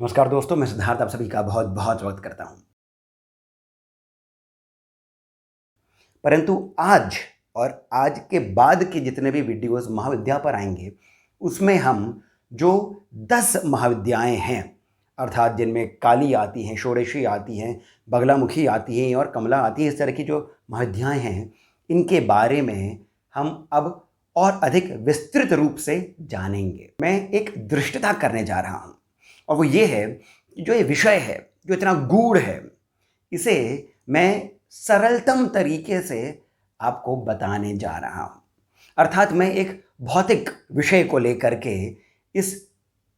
नमस्कार दोस्तों, मैं सिद्धार्थ आप सभी का बहुत बहुत स्वागत करता हूं। परंतु आज और आज के बाद के जितने भी वीडियोस महाविद्या पर आएंगे, उसमें हम जो 10 महाविद्याएं हैं, अर्थात जिनमें काली आती हैं, षोडशी आती हैं, बगलामुखी आती हैं और कमला आती है, इस तरह की जो महाविद्याएं हैं, इनके बारे में हम अब और अधिक विस्तृत रूप से जानेंगे। मैं एक दृष्टता करने जा रहा हूं और वो ये है कि जो ये विषय है, जो इतना गूढ़ है, इसे मैं सरलतम तरीके से आपको बताने जा रहा हूं। अर्थात मैं एक भौतिक विषय को लेकर के इस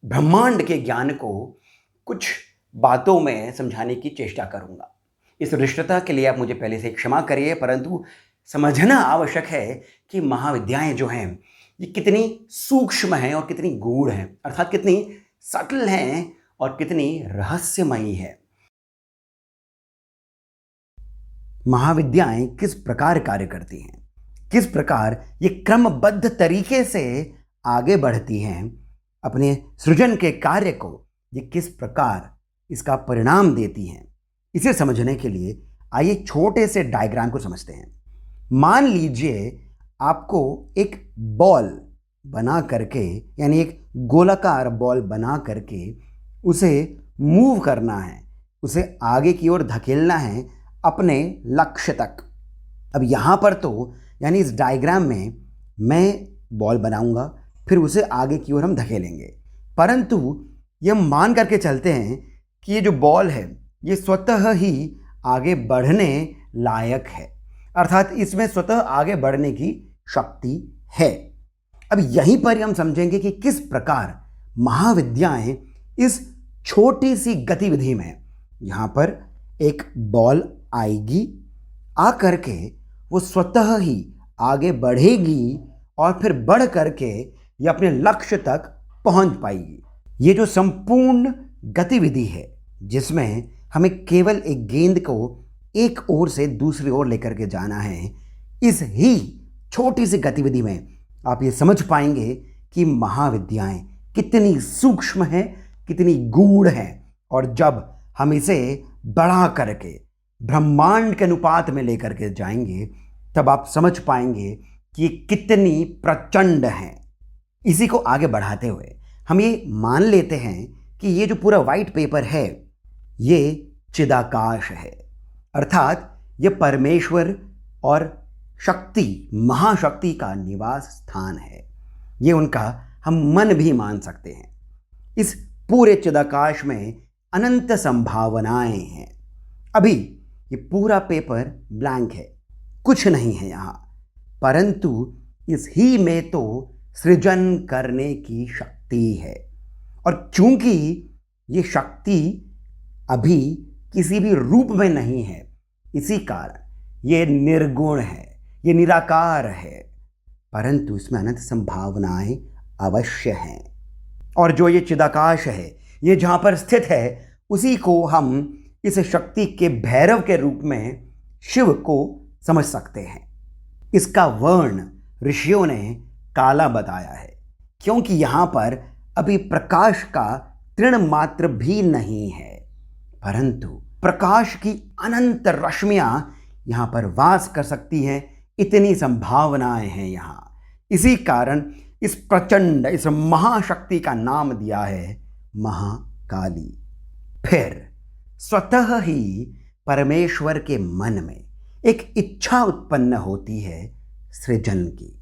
ब्रह्मांड के ज्ञान को कुछ बातों में समझाने की चेष्टा करूंगा। इस दृष्टता के लिए आप मुझे पहले से क्षमा करिए, परंतु समझना आवश्यक है कि महाविद्याएं जो हैं ये कितनी सूक्ष्म हैं और कितनी गूढ़ हैं, अर्थात कितनी सटल हैं और कितनी रहस्यमयी है। महाविद्याएं किस प्रकार कार्य करती हैं, किस प्रकार ये क्रमबद्ध तरीके से आगे बढ़ती हैं, अपने सृजन के कार्य को ये किस प्रकार इसका परिणाम देती हैं, इसे समझने के लिए आइए छोटे से डायग्राम को समझते हैं। मान लीजिए आपको एक बॉल बना करके, यानी एक गोलाकार बॉल बना करके उसे मूव करना है, उसे आगे की ओर धकेलना है अपने लक्ष्य तक। अब यहाँ पर तो यानी इस डायग्राम में मैं बॉल बनाऊंगा, फिर उसे आगे की ओर हम धकेलेंगे, परंतु यह मान करके चलते हैं कि ये जो बॉल है ये स्वतः ही आगे बढ़ने लायक है, अर्थात इसमें स्वतः आगे बढ़ने की शक्ति है। अब यहीं पर हम समझेंगे कि किस प्रकार महाविद्याएं इस छोटी सी गतिविधि में, यहाँ पर एक बॉल आएगी, आकर के वो स्वतः ही आगे बढ़ेगी और फिर बढ़ करके ये अपने लक्ष्य तक पहुंच पाएगी। ये जो संपूर्ण गतिविधि है जिसमें हमें केवल एक गेंद को एक ओर से दूसरी ओर लेकर के जाना है, इस ही छोटी सी गतिविधि में आप ये समझ पाएंगे कि महाविद्याएं कितनी सूक्ष्म हैं, कितनी गूढ़ हैं, और जब हम इसे बढ़ा करके ब्रह्मांड के अनुपात में लेकर के जाएंगे तब आप समझ पाएंगे कि ये कितनी प्रचंड हैं। इसी को आगे बढ़ाते हुए हम ये मान लेते हैं कि ये जो पूरा वाइट पेपर है ये चिदाकाश है, अर्थात ये परमेश्वर और शक्ति, महाशक्ति का निवास स्थान है। ये उनका हम मन भी मान सकते हैं। इस पूरे चिदाकाश में अनंत संभावनाएं हैं। अभी ये पूरा पेपर ब्लैंक है, कुछ नहीं है यहाँ, परंतु इस ही में तो सृजन करने की शक्ति है। और चूंकि ये शक्ति अभी किसी भी रूप में नहीं है, इसी कारण ये निर्गुण है, ये निराकार है, परंतु इसमें अनंत संभावनाएं अवश्य हैं। और जो ये चिदाकाश है, ये जहाँ पर स्थित है, उसी को हम इस शक्ति के भैरव के रूप में शिव को समझ सकते हैं। इसका वर्ण ऋषियों ने काला बताया है, क्योंकि यहाँ पर अभी प्रकाश का तृण मात्र भी नहीं है, परंतु प्रकाश की अनंत रश्मियां यहाँ पर वास कर सकती हैं। इतनी संभावनाएं हैं यहाँ। इसी कारण इस प्रचंड, इस महाशक्ति का नाम दिया है महाकाली। फिर स्वतः ही परमेश्वर के मन में एक इच्छा उत्पन्न होती है सृजन की।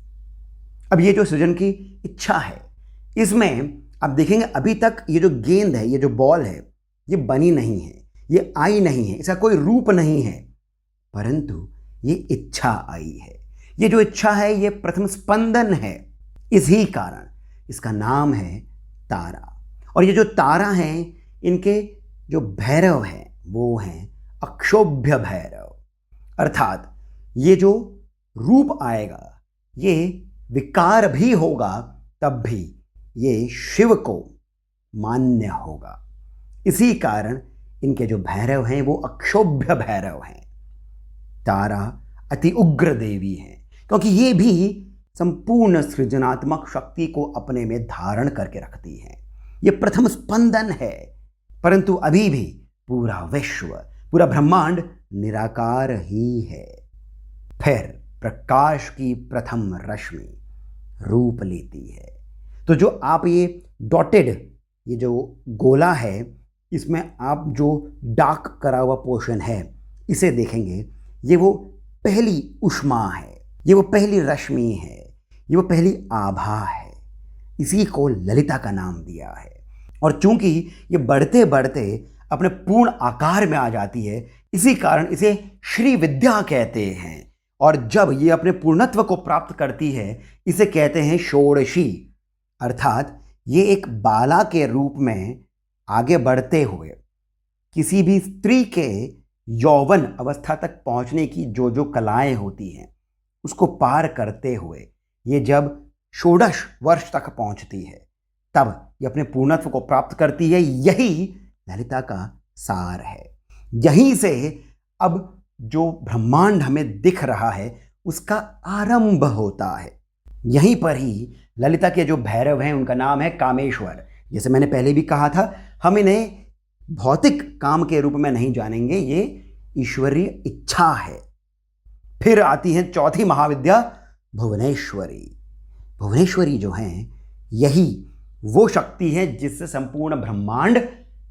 अब ये जो सृजन की इच्छा है, इसमें आप देखेंगे अभी तक ये जो गेंद है, ये जो बॉल है, ये बनी नहीं है, ये आई नहीं है, इसका कोई रूप नहीं है, परंतु ये इच्छा आई है। ये जो इच्छा है ये प्रथम स्पंदन है। इसी कारण इसका नाम है तारा। और ये जो तारा हैं, इनके जो भैरव हैं वो हैं अक्षोभ्य भैरव, अर्थात ये जो रूप आएगा, ये विकार भी होगा, तब भी ये शिव को मान्य होगा। इसी कारण इनके जो भैरव हैं वो अक्षोभ्य भैरव हैं। तारा अति उग्र देवी हैं, क्योंकि ये भी संपूर्ण सृजनात्मक शक्ति को अपने में धारण करके रखती हैं। ये प्रथम स्पंदन है, परंतु अभी भी पूरा विश्व, पूरा ब्रह्मांड निराकार ही है। फिर प्रकाश की प्रथम रश्मि रूप लेती है। तो जो आप ये डॉटेड, ये जो गोला है, इसमें आप जो डार्क करा हुआ पोर्शन है इसे देखेंगे, ये वो पहली ऊष्मा है, ये वो पहली रश्मि है, ये वो पहली आभा है। इसी को ललिता का नाम दिया है। और चूंकि ये बढ़ते बढ़ते अपने पूर्ण आकार में आ जाती है, इसी कारण इसे श्री विद्या कहते हैं। और जब ये अपने पूर्णत्व को प्राप्त करती है, इसे कहते हैं षोडशी। अर्थात ये एक बाला के रूप में आगे बढ़ते हुए किसी भी स्त्री के यौवन अवस्था तक पहुंचने की जो जो कलाएं होती हैं, उसको पार करते हुए ये जब षोडश वर्ष तक पहुंचती है, तब ये अपने पूर्णत्व को प्राप्त करती है। यही ललिता का सार है। यहीं से अब जो ब्रह्मांड हमें दिख रहा है उसका आरंभ होता है। यहीं पर ही ललिता के जो भैरव हैं उनका नाम है कामेश्वर। जैसे मैंने पहले भी कहा था, हम इन्हें भौतिक काम के रूप में नहीं जानेंगे, ये ईश्वरीय इच्छा है। फिर आती है चौथी महाविद्या भुवनेश्वरी। भुवनेश्वरी जो हैं, यही वो शक्ति है जिससे संपूर्ण ब्रह्मांड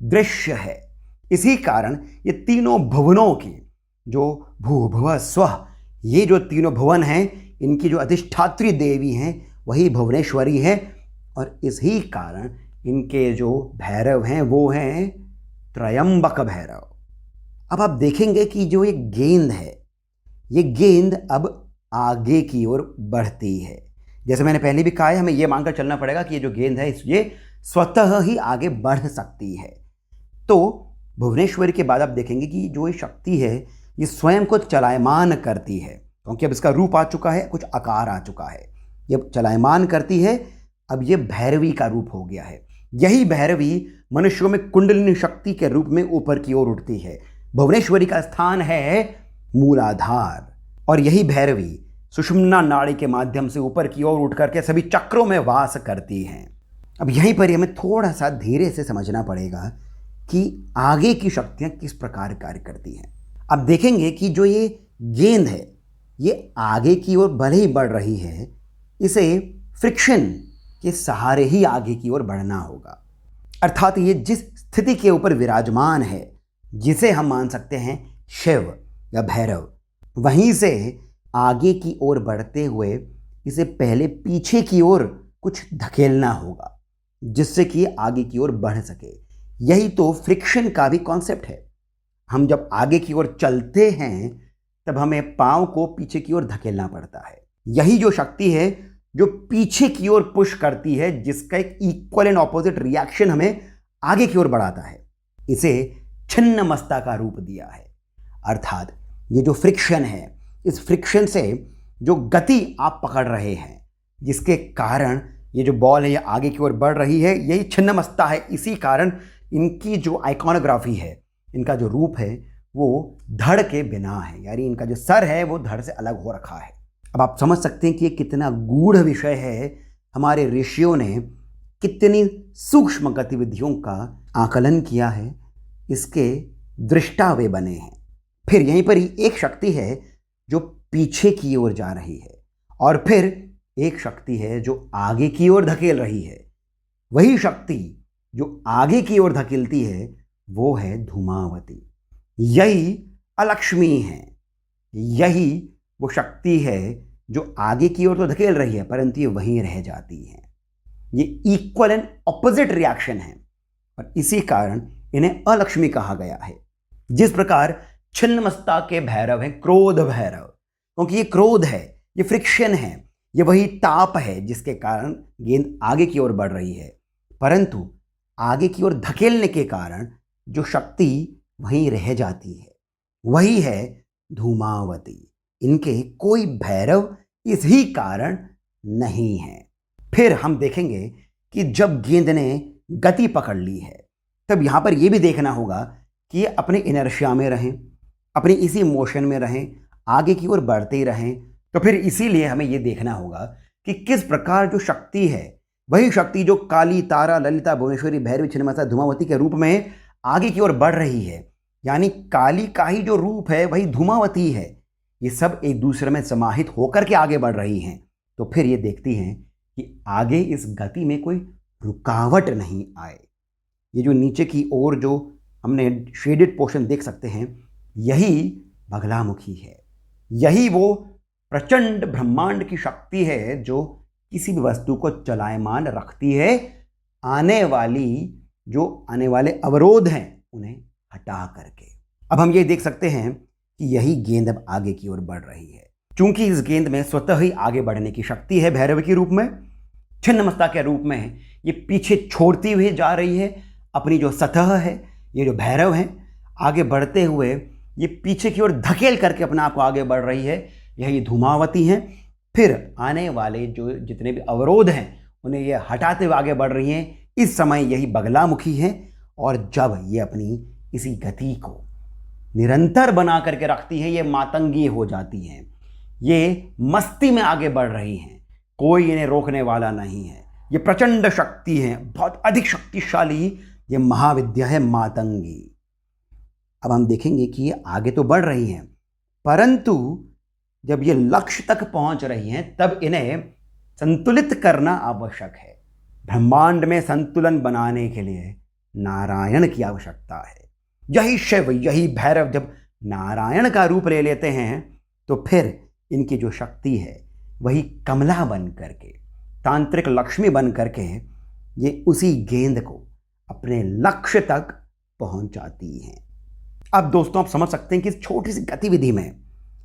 दृश्य है। इसी कारण ये तीनों भुवनों की जो भू भुव स्वः, ये जो तीनों भुवन हैं, इनकी जो अधिष्ठात्री देवी हैं वही भुवनेश्वरी है। और इसी कारण इनके जो भैरव हैं वो हैं त्रयंबक भैरव। अब आप देखेंगे कि जो ये गेंद है, ये गेंद अब आगे की ओर बढ़ती है। जैसे मैंने पहले भी कहा है, हमें ये मानकर चलना पड़ेगा कि ये जो गेंद है ये स्वतः ही आगे बढ़ सकती है। तो भुवनेश्वरी के बाद आप देखेंगे कि जो ये शक्ति है ये स्वयं को चलायमान करती है, क्योंकि अब इसका रूप आ चुका है, कुछ आकार आ चुका है। ये चलायमान करती है, अब ये भैरवी का रूप हो गया है। यही भैरवी मनुष्यों में कुंडलिनी शक्ति के रूप में ऊपर की ओर उठती है। भुवनेश्वरी का स्थान है मूलाधार, और यही भैरवी सुषुम्ना नाड़ी के माध्यम से ऊपर की ओर उठ करके सभी चक्रों में वास करती हैं। अब यहीं पर हमें थोड़ा सा धीरे से समझना पड़ेगा कि आगे की शक्तियां किस प्रकार कार्य करती हैं। अब देखेंगे कि जो ये गेंद है ये आगे की ओर भले ही बढ़ रही है, इसे फ्रिक्शन के सहारे ही आगे की ओर बढ़ना होगा। अर्थात ये जिस स्थिति के ऊपर विराजमान है, जिसे हम मान सकते हैं शिव या भैरव, वहीं से आगे की ओर बढ़ते हुए इसे पहले पीछे की ओर कुछ धकेलना होगा, जिससे कि आगे की ओर बढ़ सके। यही तो फ्रिक्शन का भी कॉन्सेप्ट है। हम जब आगे की ओर चलते हैं तब हमें पांव को पीछे की ओर धकेलना पड़ता है। यही जो शक्ति है जो पीछे की ओर पुश करती है, जिसका एक इक्वल एंड ऑपोजिट रिएक्शन हमें आगे की ओर बढ़ाता है, इसे छिन्नमस्ता का रूप दिया है। अर्थात ये जो फ्रिक्शन है, इस फ्रिक्शन से जो गति आप पकड़ रहे हैं, जिसके कारण ये जो बॉल है ये आगे की ओर बढ़ रही है, यही छिन्नमस्ता है। इसी कारण इनकी जो आइकॉनोग्राफी है, इनका जो रूप है वो धड़ के बिना है, यानी इनका जो सर है वो धड़ से अलग हो रखा है। अब आप समझ सकते हैं कि ये कितना गूढ़ विषय है। हमारे ऋषियों ने कितनी सूक्ष्म गतिविधियों का आकलन किया है, इसके दृष्टा वे बने हैं। फिर यहीं पर ही एक शक्ति है जो पीछे की ओर जा रही है, और फिर एक शक्ति है जो आगे की ओर धकेल रही है। वही शक्ति जो आगे की ओर धकेलती है वो है धूमावती। यही अलक्ष्मी है। यही वो शक्ति है जो आगे की ओर तो धकेल रही है, परंतु ये वहीं रह जाती है। ये इक्वल एंड ऑपोजिट रिएक्शन है, और इसी कारण इन्हें अलक्ष्मी कहा गया है। जिस प्रकार छिन्नमस्ता के भैरव हैं क्रोध भैरव, क्योंकि ये क्रोध है, ये फ्रिक्शन है, ये वही ताप है जिसके कारण गेंद आगे की ओर बढ़ रही है, परंतु आगे की ओर धकेलने के कारण जो शक्ति वहीं रह जाती है, वही है धूमावती। इनके कोई भैरव इसी कारण नहीं है। फिर हम देखेंगे कि जब गेंद ने गति पकड़ ली है, तब यहाँ पर यह भी देखना होगा कि ये अपने इनर्शिया में रहें, अपनी इसी मोशन में रहें, आगे की ओर बढ़ते ही रहें। तो फिर इसीलिए हमें ये देखना होगा कि किस प्रकार जो शक्ति है, वही शक्ति जो काली, तारा, ललिता, भुवनेश्वरी, भैरवी, छिन्नमस्ता, धूमावती के रूप में आगे की ओर बढ़ रही है, यानी काली का ही जो रूप है वही धूमावती है, ये सब एक दूसरे में समाहित होकर के आगे बढ़ रही हैं, तो फिर ये देखती हैं कि आगे इस गति में कोई रुकावट नहीं आए। ये जो नीचे की ओर जो हमने शेडेड पोर्शन देख सकते हैं, यही बगलामुखी है। यही वो प्रचंड ब्रह्मांड की शक्ति है जो किसी भी वस्तु को चलायमान रखती है, आने वाले अवरोध हैं उन्हें हटा करके। अब हम ये देख सकते हैं कि यही गेंद अब आगे की ओर बढ़ रही है। चूंकि इस गेंद में स्वतः ही आगे बढ़ने की शक्ति है, भैरव के रूप में, छिन्नमस्ता के रूप में ये पीछे छोड़ती हुई जा रही है अपनी जो सतह है। ये जो भैरव हैं आगे बढ़ते हुए ये पीछे की ओर धकेल करके अपने आप को आगे बढ़ रही है, यही धूमावती हैं। फिर आने वाले जो जितने भी अवरोध हैं उन्हें ये हटाते हुए आगे बढ़ रही हैं। इस समय यही बगलामुखी है, और जब ये अपनी इसी गति को निरंतर बना करके रखती हैं, ये मातंगी हो जाती हैं, ये मस्ती में आगे बढ़ रही हैं, कोई इन्हें रोकने वाला नहीं है। ये प्रचंड शक्ति है, बहुत अधिक शक्तिशाली ये महाविद्या है मातंगी। अब हम देखेंगे कि ये आगे तो बढ़ रही हैं, परंतु जब ये लक्ष्य तक पहुंच रही हैं तब इन्हें संतुलित करना आवश्यक है। ब्रह्मांड में संतुलन बनाने के लिए नारायण की आवश्यकता है। यही शिव, यही भैरव जब नारायण का रूप ले लेते हैं तो फिर इनकी जो शक्ति है वही कमला बन करके, तांत्रिक लक्ष्मी बन करके ये उसी गेंद को अपने लक्ष्य तक पहुंचाती हैं। अब दोस्तों आप समझ सकते हैं कि इस छोटी सी गतिविधि में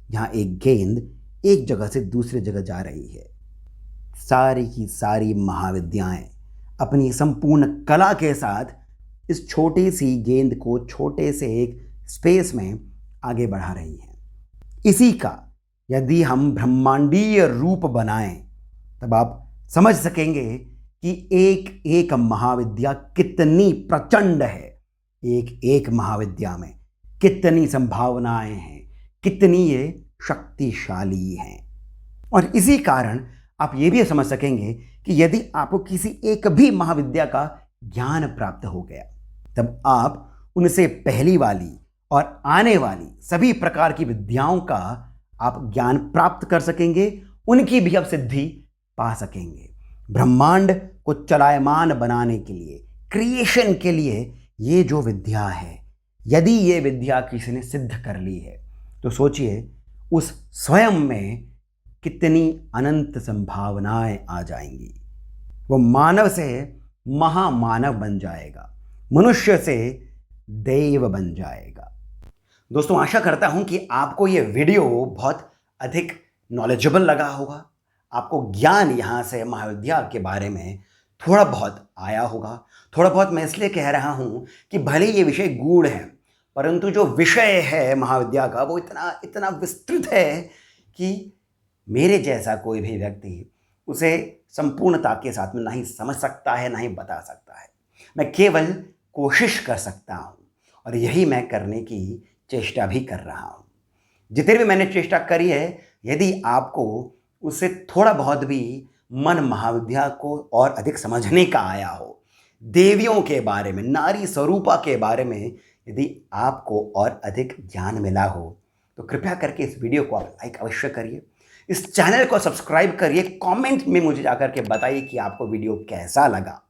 जहाँ एक गेंद एक जगह से दूसरी जगह जा रही है, सारी की सारी महाविद्याएं अपनी संपूर्ण कला के साथ इस छोटी सी गेंद को छोटे से एक स्पेस में आगे बढ़ा रही हैं। इसी का यदि हम ब्रह्मांडीय रूप बनाएं तब आप समझ सकेंगे कि एक एक महाविद्या कितनी प्रचंड है, एक एक महाविद्या में कितनी संभावनाएं हैं, कितनी ये शक्तिशाली हैं। और इसी कारण आप ये भी समझ सकेंगे कि यदि आपको किसी एक भी महाविद्या का ज्ञान प्राप्त हो गया तब आप उनसे पहली वाली और आने वाली सभी प्रकार की विद्याओं का आप ज्ञान प्राप्त कर सकेंगे, उनकी भी आप सिद्धि पा सकेंगे। ब्रह्मांड को चलायमान बनाने के लिए, क्रिएशन के लिए ये जो विद्या है, यदि ये विद्या किसी ने सिद्ध कर ली है तो सोचिए उस स्वयं में कितनी अनंत संभावनाएं आ जाएंगी। वो मानव से महामानव बन जाएगा, मनुष्य से देव बन जाएगा। दोस्तों आशा करता हूं कि आपको ये वीडियो बहुत अधिक नॉलेजेबल लगा होगा, आपको ज्ञान यहाँ से महाविद्या के बारे में थोड़ा बहुत आया होगा। थोड़ा बहुत मैं इसलिए कह रहा हूँ कि भले ये विषय गूढ़ है, परंतु जो विषय है महाविद्या का वो इतना विस्तृत है कि मेरे जैसा कोई भी व्यक्ति उसे संपूर्णता के साथ में नहीं समझ सकता है, नहीं बता सकता है। मैं केवल कोशिश कर सकता हूँ और यही मैं करने की चेष्टा भी कर रहा हूँ। जितनी भी मैंने चेष्टा करी है, यदि आपको उससे थोड़ा बहुत भी मन महाविद्या को और अधिक समझने का आया हो, देवियों के बारे में, नारी स्वरूपा के बारे में यदि आपको और अधिक ज्ञान मिला हो तो कृपया करके इस वीडियो को आप लाइक अवश्य करिए, इस चैनल को सब्सक्राइब करिए, कमेंट में मुझे जाकर के बताइए कि आपको वीडियो कैसा लगा।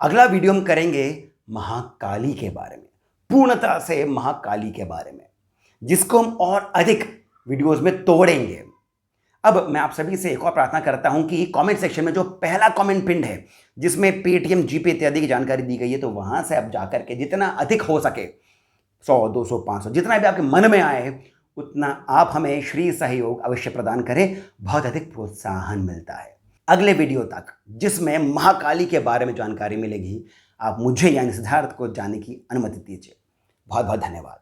अगला वीडियो हम करेंगे महाकाली के बारे में, पूर्णतः से महाकाली के बारे में, जिसको हम और अधिक वीडियोस में तोड़ेंगे। अब मैं आप सभी से एक और प्रार्थना करता हूं कि कमेंट सेक्शन में जो पहला कमेंट पिन है जिसमें पेटीएम, जीपे इत्यादि की जानकारी दी गई है, तो वहां से आप जाकर के जितना अधिक हो सके 100, 200, 500 जितना भी आपके मन में आए उतना आप हमें श्री सहयोग अवश्य प्रदान करें, बहुत अधिक प्रोत्साहन मिलता है। अगले वीडियो तक जिसमें महाकाली के बारे में जानकारी मिलेगी, आप मुझे यानी सिद्धार्थ को जानने की अनुमति दीजिए। बहुत बहुत धन्यवाद।